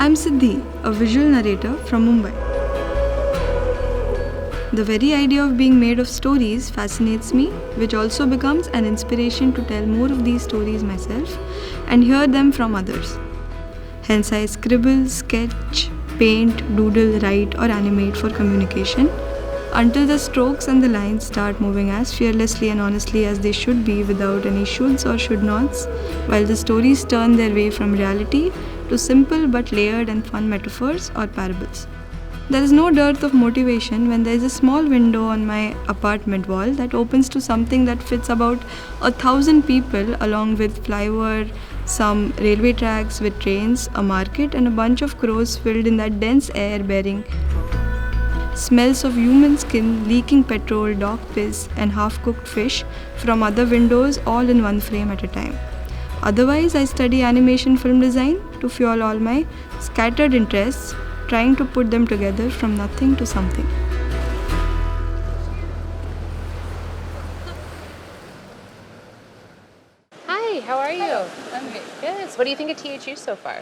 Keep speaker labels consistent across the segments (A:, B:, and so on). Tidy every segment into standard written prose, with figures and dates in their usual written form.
A: I'm Siddhi, a visual narrator from Mumbai. The very idea of being made of stories fascinates me, which also becomes an inspiration to tell more of these stories myself and hear them from others. Hence, I scribble, sketch, paint, doodle, write, or animate for communication until the strokes and the lines start moving as fearlessly and honestly as they should be without any shoulds or should nots, while the stories turn their way from reality to simple but layered and fun metaphors or parables. There is no dearth of motivation when there is a small window on my apartment wall that opens to something that fits about 1,000 people, along with flyover, some railway tracks with trains, a market, and a bunch of crows filled in that dense air bearing smells of human skin, leaking petrol, dog piss, and half cooked fish from other windows, all in one frame at a time. Otherwise, I study animation film design to fuel all my scattered interests, trying to put them together from nothing to something.
B: Hi, how are you?
C: Hello, I'm great.
B: Yes. What do you think of THU so far?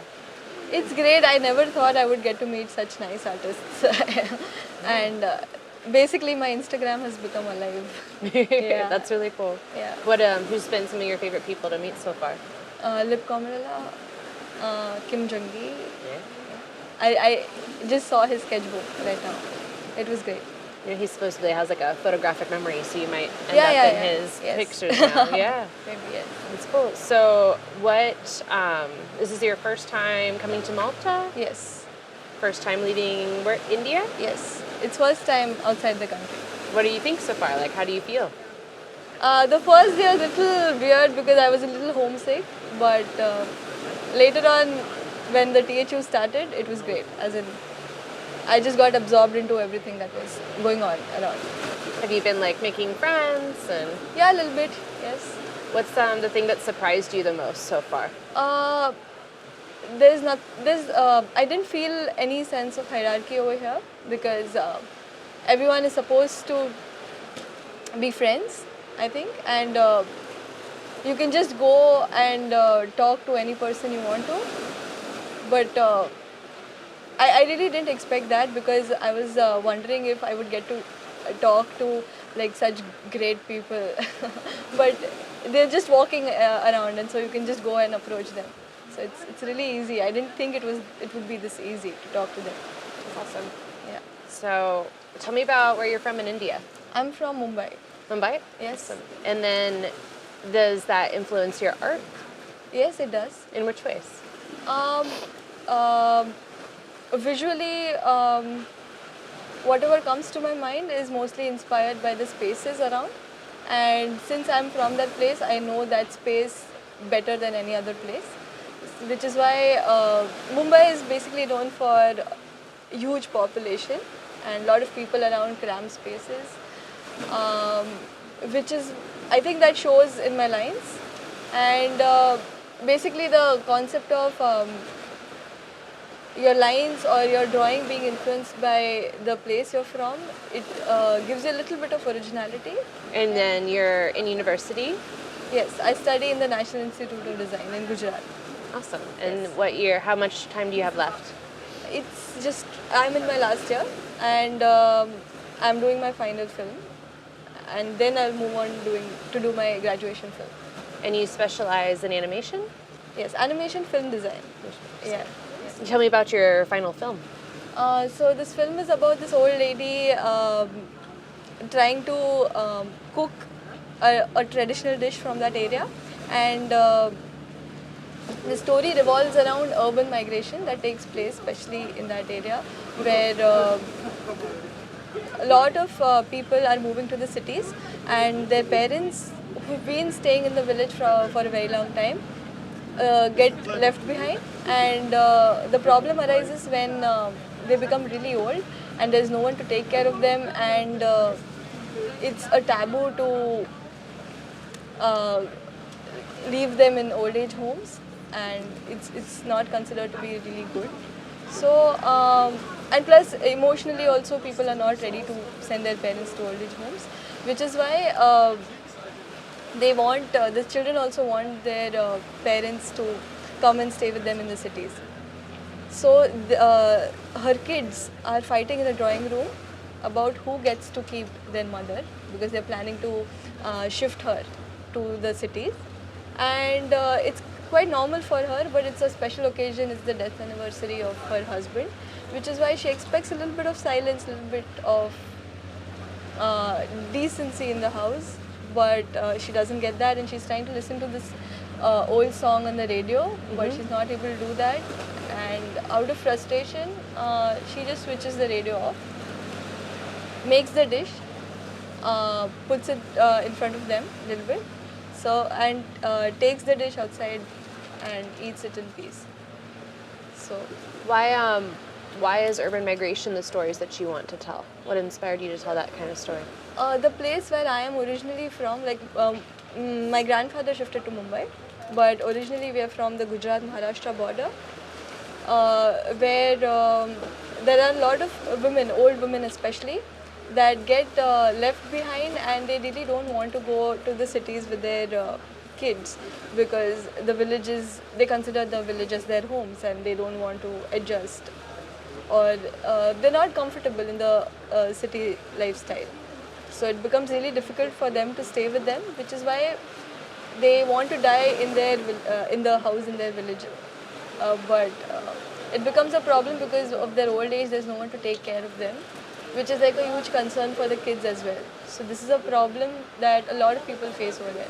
C: It's great. I never thought I would get to meet such nice artists. And basically, my Instagram has become alive. Yeah.
B: That's really cool.
C: Yeah.
B: Who's been some of your favorite people to meet so far?
C: Lip Komarala, Kim Jung-gi.
B: Yeah.
C: I just saw his sketchbook right now. It was great.
B: You know, he supposedly has like a photographic memory, so you might end
C: Yeah,
B: up
C: yeah,
B: in
C: yeah.
B: his
C: Yes.
B: pictures now. Yeah.
C: Maybe yes.
B: That's cool. So, what? This is your first time coming to Malta?
C: Yes.
B: First time leaving where? India?
C: Yes. It's first time outside the country.
B: What do you think so far? Like, how do you feel?
C: The first day was a little weird because I was a little homesick, but later on, when the THU started, it was great. As in, I just got absorbed into everything that was going on around.
B: Have you been like making friends and?
C: Yeah, a little bit, yes.
B: What's the thing that surprised you the most so far?
C: I didn't feel any sense of hierarchy over here because everyone is supposed to be friends, I think, and you can just go and talk to any person you want to. But I really didn't expect that because I was wondering if I would get to talk to like such great people. But they're just walking around, and so you can just go and approach them. So it's really easy. I didn't think it would be this easy to talk to them.
B: Awesome.
C: Yeah.
B: So, tell me about where you're from in India.
C: I'm from Mumbai.
B: Mumbai?
C: Yes.
B: Awesome. And then, does that influence your art?
C: Yes, it does.
B: In which ways?
C: Um, Visually, whatever comes to my mind is mostly inspired by the spaces around. And since I'm from that place, I know that space better than any other place. Which is why Mumbai is basically known for huge population and a lot of people around, cramped spaces. Which is, I think that shows in my lines. And basically the concept of your lines or your drawing being influenced by the place you're from, it gives you a little bit of originality.
B: And then you're in university?
C: Yes, I study in the National Institute of Design in Gujarat.
B: Awesome. And
C: Yes.
B: what year, how much time do you have left?
C: It's just, I'm in my last year and I'm doing my final film and then I'll move on to do my graduation film.
B: And you specialize in animation?
C: Yes, animation film design. Yeah.
B: Tell me about your final film.
C: So this film is about this old lady trying to cook a traditional dish from that area, and the story revolves around urban migration that takes place, especially in that area, where a lot of people are moving to the cities, and their parents who've been staying in the village for a very long time get left behind, and the problem arises when they become really old and there's no one to take care of them, and it's a taboo to leave them in old age homes, and it's not considered to be really good. So and plus emotionally also people are not ready to send their parents to old age homes, which is why they want, the children also want their parents to come and stay with them in the cities. So her kids are fighting in the drawing room about who gets to keep their mother, because they're planning to shift her to the cities. And it's quite normal for her, but it's a special occasion. It's the death anniversary of her husband, which is why she expects a little bit of silence, a little bit of decency in the house. But she doesn't get that, and she's trying to listen to this old song on the radio, but she's not able to do that. And out of frustration, she just switches the radio off, makes the dish, puts it in front of them a little bit, and takes the dish outside and eats it in peace. So
B: Why is urban migration the stories that you want to tell? What inspired you to tell that kind of story?
C: the place where I am originally from, my grandfather shifted to Mumbai, but originally we are from the Gujarat-Maharashtra border, where there are a lot of women, old women especially, that get left behind, and they really don't want to go to the cities with their kids, because the villages, they consider the village as their homes, and they don't want to adjust, or they're not comfortable in the city lifestyle. So it becomes really difficult for them to stay with them, which is why they want to die in the house in their village. But it becomes a problem because of their old age. There's no one to take care of them, which is like a huge concern for the kids as well. So this is a problem that a lot of people face over there.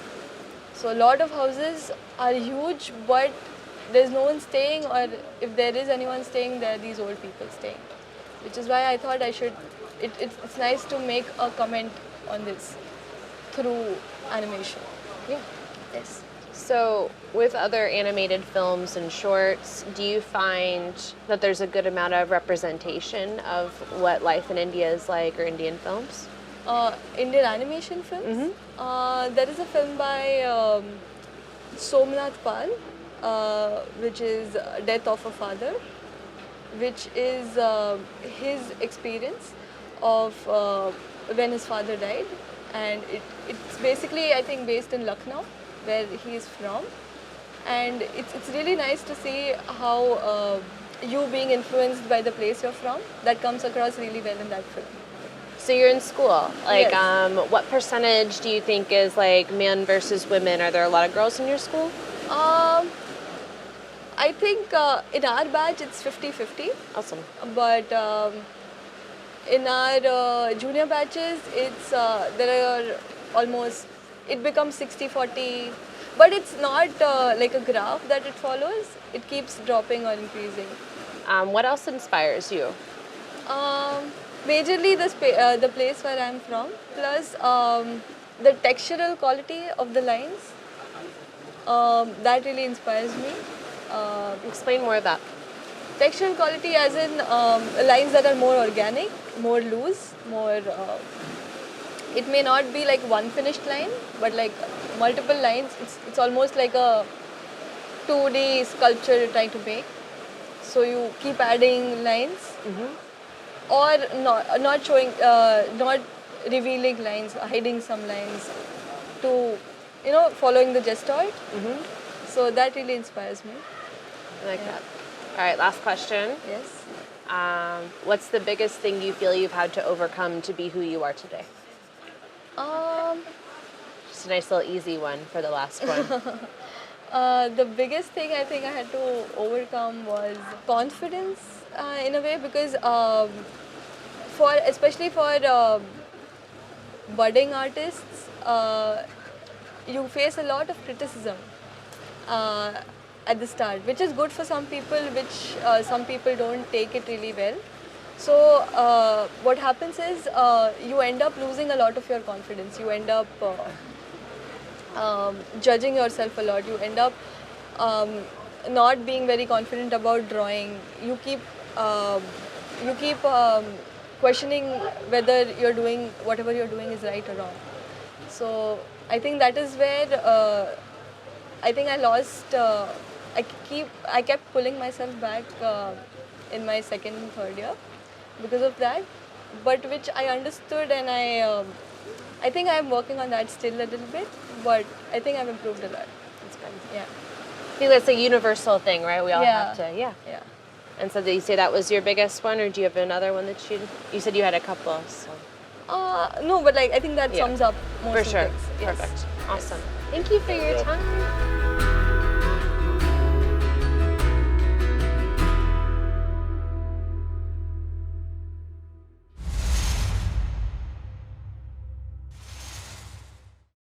C: So a lot of houses are huge, but there's no one staying, or if there is anyone staying, there are these old people staying. Which is why I thought it's nice to make a comment on this through animation.
B: Yeah.
C: Yes.
B: So, with other animated films and shorts, do you find that there's a good amount of representation of what life in India is like, or Indian films?
C: Indian animation films. There is a film by Somnath Pal, which is Death of a Father, which is his experience of when his father died, and it's basically, I think, based in Lucknow, where he is from, and it's really nice to see how you being influenced by the place you're from, that comes across really well in that film.
B: So you're in school. Like,
C: Yes.
B: what percentage do you think is like men versus women? Are there a lot of girls in your school?
C: I think in our batch it's 50-50,
B: Awesome.
C: but in our junior batches it's there are almost, it becomes 60-40, but it's not like a graph that it follows. It keeps dropping or increasing.
B: What else inspires you?
C: Majorly the place where I'm from, plus the textural quality of the lines, that really inspires me.
B: Explain more of that.
C: Textural quality as in lines that are more organic, more loose, more... it may not be like one finished line, but like multiple lines. It's almost like a 2D sculpture you're trying to make. So you keep adding lines, or not showing, not revealing lines, hiding some lines to, following the gestoid. So that really inspires me.
B: I like that. All right, last question.
C: Yes.
B: What's the biggest thing you feel you've had to overcome to be who you are today? Just a nice little easy one for the last one.
C: The biggest thing I think I had to overcome was confidence in a way, because especially for budding artists, you face a lot of criticism at the start, which is good for some people, which some people don't take it really well. So what happens is you end up losing a lot of your confidence. You end up judging yourself a lot. You end up not being very confident about drawing. You keep questioning whether whatever you're doing is right or wrong. So I think that is where I think I lost. I kept pulling myself back in my second and third year because of that, but which I understood, and I think I'm working on that still a little bit, but I think I've improved a lot.
B: That's good.
C: Yeah.
B: I think that's a universal thing, right? We all have to, yeah.
C: Yeah.
B: And so did you say that was your biggest one, or do you have another one that you said you had a couple? So.
C: No, but like I think that
B: Yeah.
C: sums up most
B: For
C: of
B: sure.
C: things. Yes.
B: Perfect. Awesome. Thank you for your time.